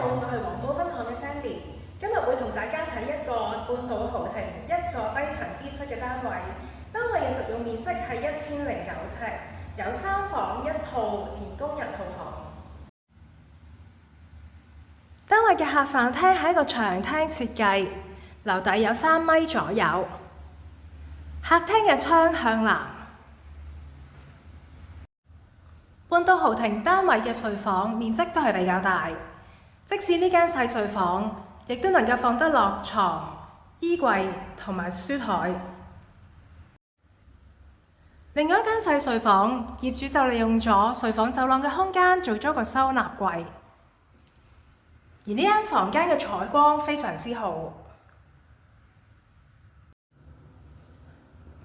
好，我係黃埔分行嘅 Sandy，今日會同大家睇一個半島豪庭一座低層 D 室嘅單位，單位嘅實用面積係1009尺，有3房1套連工人套房。單位嘅客飯廳係一個長廳設計，樓底有3米左右，客廳嘅窗向南。半島豪庭單位嘅睡房面積都係比較大，即使呢間細睡房，亦都能夠放得落床、衣櫃同埋書台。另外一間細睡房，業主就利用咗睡房走廊嘅空間做咗個收納櫃，而呢間房間嘅採光非常之好。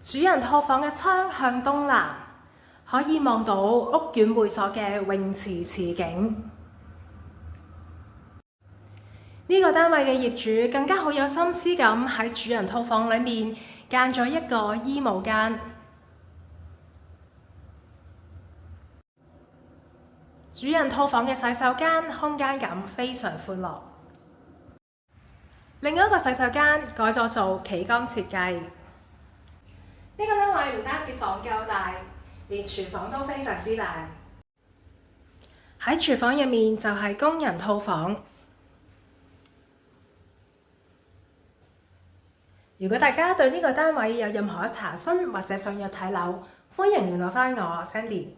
主人套房嘅窗向東南，可以望到屋苑會所嘅泳池池景。呢個單位嘅業主更加好有心思咁喺主人套房裏面間咗一個衣帽間。主人套房嘅洗手間空間感非常寬闊。另外一個洗手間改咗做企缸設計。呢個單位唔單止房夠大，連廚房都非常之大。喺廚房入面就係工人套房。如果大家對呢個單位有任何查詢或者想約睇樓，歡迎聯絡返我 Sandy。